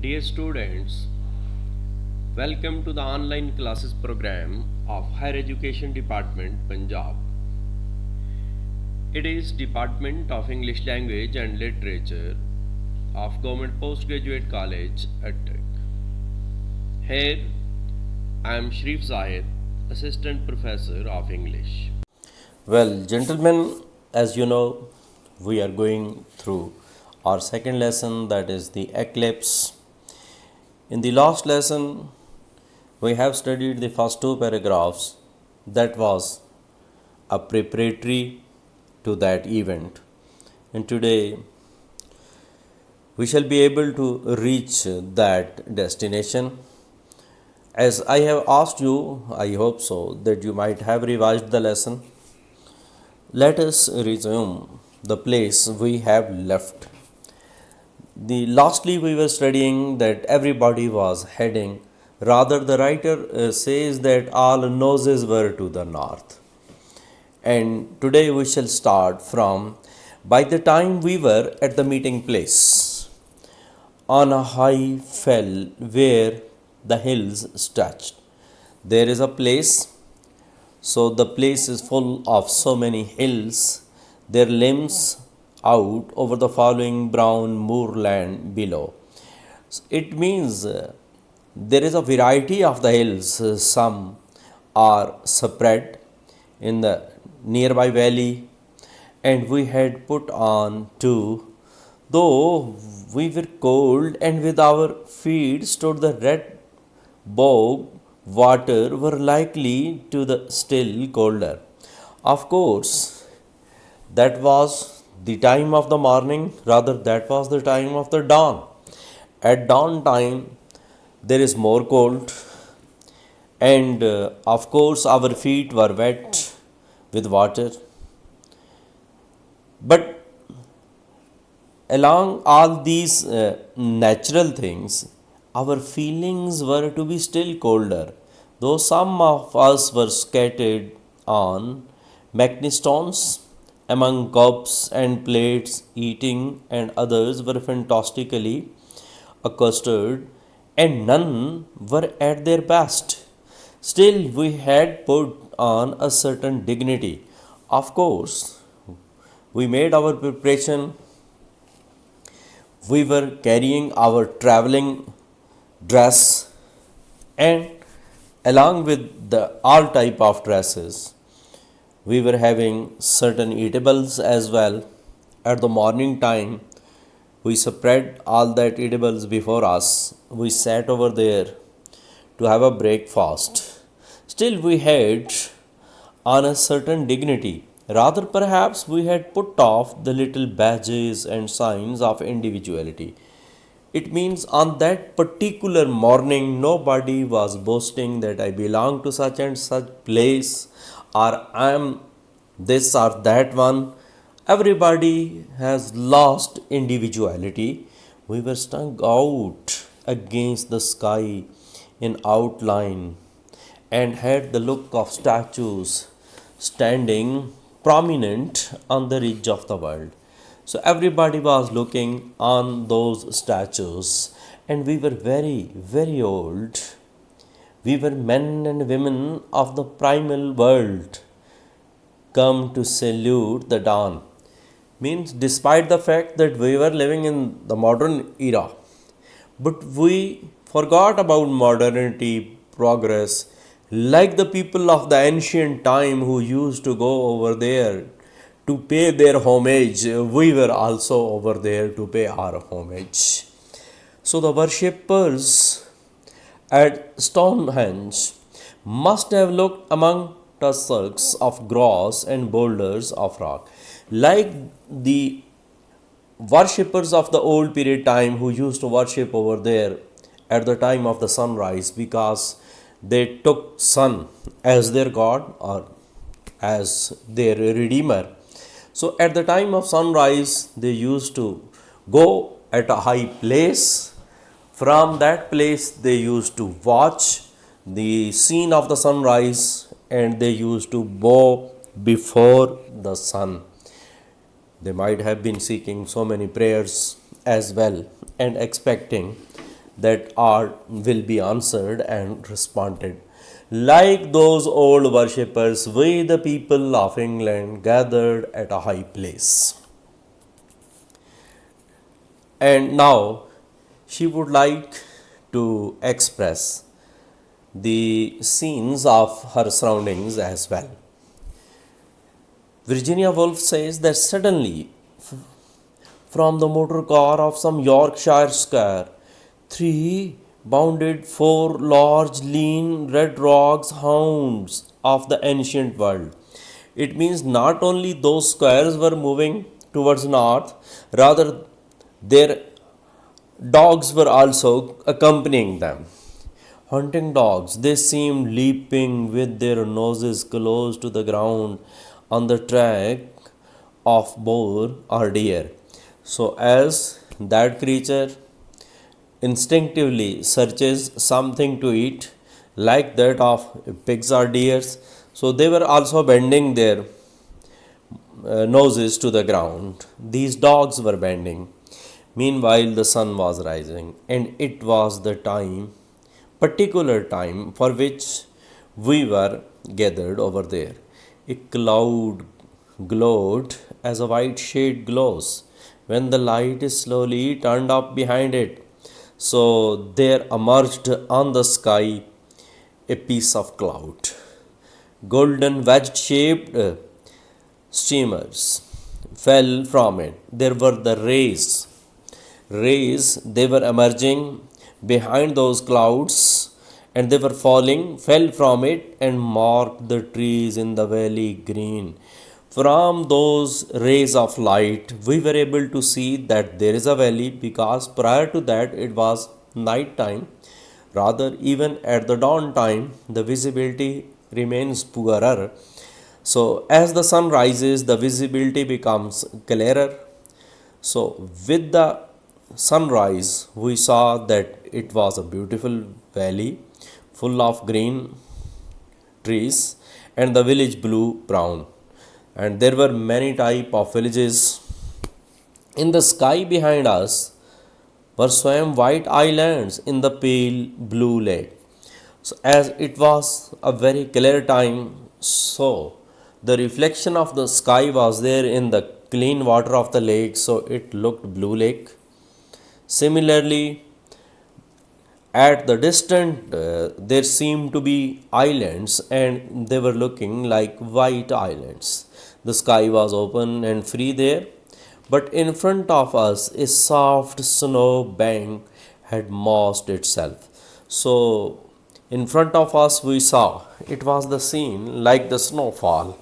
Dear students, welcome to the online classes program of Higher Education Department, Punjab. It is Department of English Language and Literature of Government Postgraduate College, Attic. Here, I am Sharif Zahid, Assistant Professor of English. Well, gentlemen, as you know, we are going through our second lesson, that is the eclipse. In the last lesson, we have studied the first two paragraphs, that was a preparatory to that event. And today, we shall be able to reach that destination. As I have asked you, I hope so, that you might have revised the lesson. Let us resume the place we have left. Lastly we were studying that everybody was heading. Rather, the writer says that all noses were to the north. And today we shall start from by the time we were at the meeting place. On a high fell where the hills stretched. There is a place, so the place is full of so many hills, their limbs out over the following brown moorland below. It means there is a variety of the hills. Some are spread in the nearby valley, and we had put on too, though we were cold, and with our feet stood the red bog water were likely to the still colder. Of course, that was the time of the morning, rather, that was the time of the dawn. At dawn time, there is more cold, and of course, our feet were wet with water. But along all these natural things, our feelings were to be still colder, though some of us were scattered on stones among cups and plates eating, and others were fantastically accosted, and none were at their best. Still, we had put on a certain dignity. Of course, we made our preparation. We were carrying our traveling dress, and along with the all type of dresses, we were having certain eatables as well. At the morning time, we spread all that eatables before us. We sat over there to have a breakfast. Still, we had on a certain dignity. Rather, perhaps we had put off the little badges and signs of individuality. It means on that particular morning, nobody was boasting that I belong to such and such place, or I am this or that one. Everybody has lost individuality. We were stung out against the sky in outline and had the look of statues standing prominent on the ridge of the world. So everybody was looking on those statues, and we were very, very old. We were men and women of the primal world, come to salute the dawn. Means, despite the fact that we were living in the modern era, but we forgot about modernity, progress, like the people of the ancient time who used to go over there to pay their homage. We were also over there to pay our homage. So the worshippers at Stonehenge must have looked among tussocks of grass and boulders of rock, like the worshippers of the old period time who used to worship over there at the time of the sunrise, because they took sun as their god or as their redeemer. So at the time of sunrise, they used to go at a high place. From that place, they used to watch the scene of the sunrise, and they used to bow before the sun. They might have been seeking so many prayers as well and expecting that all will be answered and responded. Like those old worshippers, we the people of England gathered at a high place. And now she would like to express the scenes of her surroundings as well. Virginia Woolf says that suddenly, from the motor car of some Yorkshire square, three bounded four large, lean, red rocks hounds of the ancient world. It means not only those squares were moving towards north, rather their dogs were also accompanying them. Hunting dogs, they seemed leaping with their noses close to the ground on the track of boar or deer. So, as that creature instinctively searches something to eat, like that of pigs or deers, so they were also bending their noses to the ground. These dogs were bending. Meanwhile, the sun was rising, and it was the time, particular time, for which we were gathered over there. A cloud glowed as a white shade glows when the light is slowly turned up behind it. So there emerged on the sky a piece of cloud. Golden wedge shaped streamers fell from it. There were the rays. Rays, they were emerging behind those clouds and they were falling, fell from it and marked the trees in the valley green. From those rays of light, we were able to see that there is a valley because prior to that it was night time. Rather, even at the dawn time, the visibility remains poorer. So, as the sun rises, the visibility becomes clearer. So, with the sunrise, we saw that it was a beautiful valley full of green trees and the village blue brown. And there were many type of villages. In the sky behind us were swam white islands in the pale blue lake. So, as it was a very clear time, so the reflection of the sky was there in the clean water of the lake, so it looked blue lake. Similarly, at the distant, there seemed to be islands, and they were looking like white islands. The sky was open and free there, but in front of us, a soft snow bank had mossed itself. So, in front of us, we saw it was the scene like the snowfall.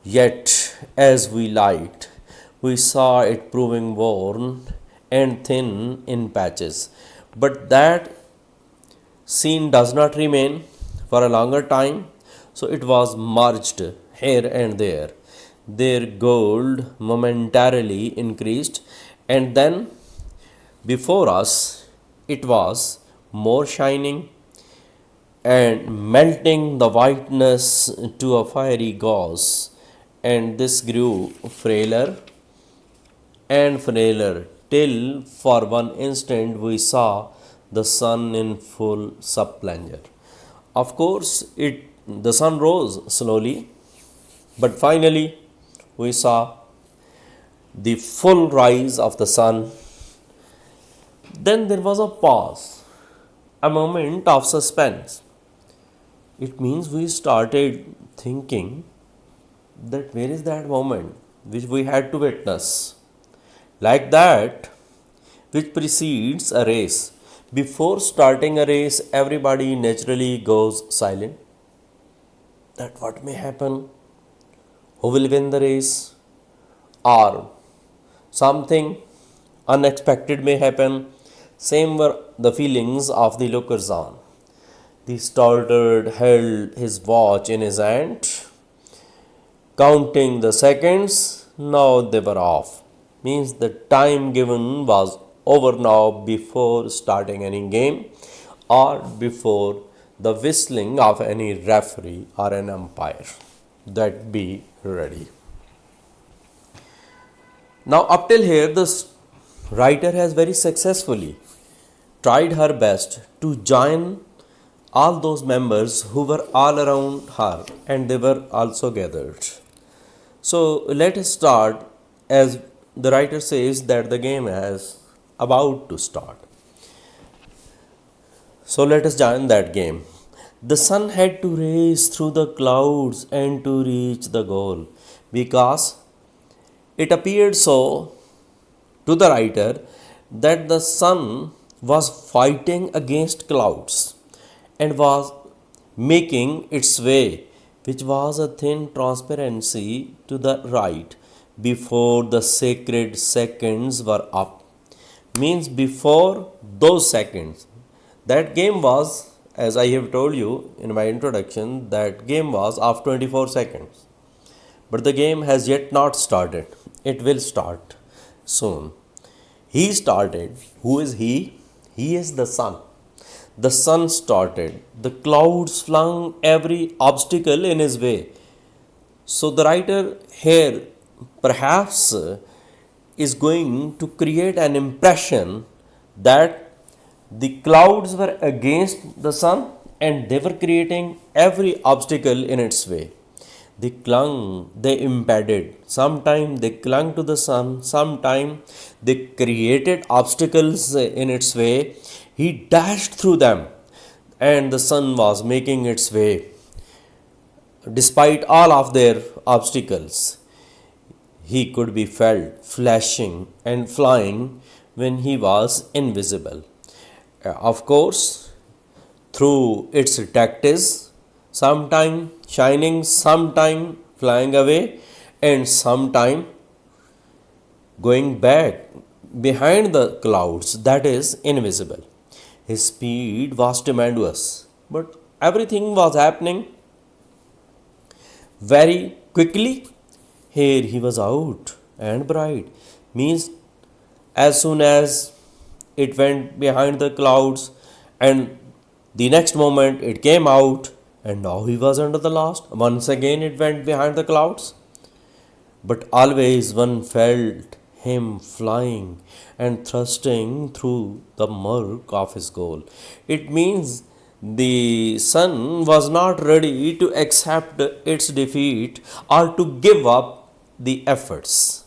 Yet, as we light, we saw it proving worn and thin in patches. But that scene does not remain for a longer time, so it was merged here and there. Their gold momentarily increased, and then before us it was more shining and melting the whiteness to a fiery gauze, and this grew frailer and frailer till for one instant we saw the sun in full splendor. Of course, the sun rose slowly, but finally we saw the full rise of the sun. Then there was a pause, a moment of suspense. It means we started thinking that where is that moment which we had to witness? Like that, which precedes a race. Before starting a race, everybody naturally goes silent. That what may happen? Who will win the race? Or something unexpected may happen. Same were the feelings of the lookers on. The starter held his watch in his hand, counting the seconds. Now they were off. Means the time given was over now before starting any game or before the whistling of any referee or an umpire. That be ready. Now, up till here, the writer has very successfully tried her best to join all those members who were all around her and they were also gathered. So let us start as the writer says that the game is about to start. So let us join that game. The sun had to race through the clouds and to reach the goal because it appeared so to the writer that the sun was fighting against clouds and was making its way, which was a thin transparency to the right before the sacred seconds were up. Means before those seconds. That game was, as I have told you in my introduction, that game was of 24 seconds. But the game has yet not started. It will start soon. He started. Who is he? He is the sun. The sun started. The clouds flung every obstacle in his way. So the writer here perhaps is going to create an impression that the clouds were against the sun and they were creating every obstacle in its way. They clung, they impeded. Sometime they clung to the sun, sometime they created obstacles in its way. He dashed through them, and the sun was making its way. Despite all of their obstacles, he could be felt flashing and flying when he was invisible. Of course, through its tactics, sometime shining, sometime flying away, and sometime going back behind the clouds, that is invisible. His speed was tremendous, but everything was happening very quickly. Here he was out and bright, means as soon as it went behind the clouds and the next moment it came out and now he was under the last. Once again it went behind the clouds. But always one felt him flying and thrusting through the murk of his goal. It means the sun was not ready to accept its defeat or to give up the efforts.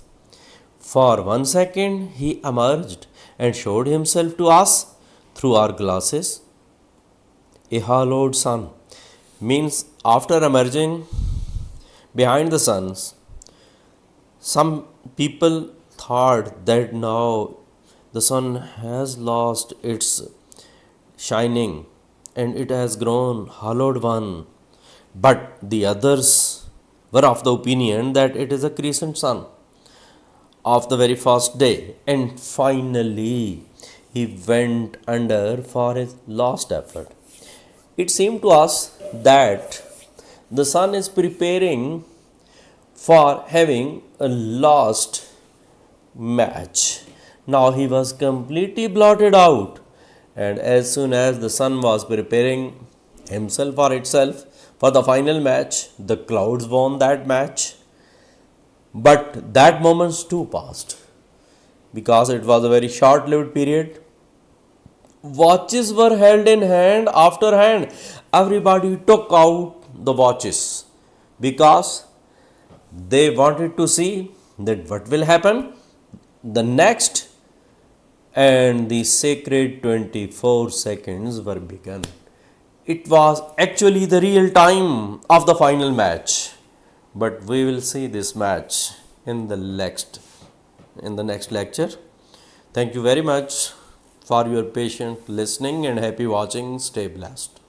For 1 second he emerged and showed himself to us through our glasses. A hallowed sun means after emerging behind the suns, some people thought that now the sun has lost its shining and it has grown hallowed one. But the others were of the opinion that it is a crescent sun of the very first day, and finally he went under for his last effort. It seemed to us that the sun is preparing for having a last match. Now he was completely blotted out, and as soon as the sun was preparing himself or itself for the final match, the clouds won that match. But that moment too passed because it was a very short lived period. Watches were held in hand after hand. Everybody took out the watches because they wanted to see that what will happen the next, and the sacred 24 seconds were begun. It was actually the real time of the final match. But we will see this match in the next lecture. Thank you very much for your patient listening and happy watching. Stay blessed.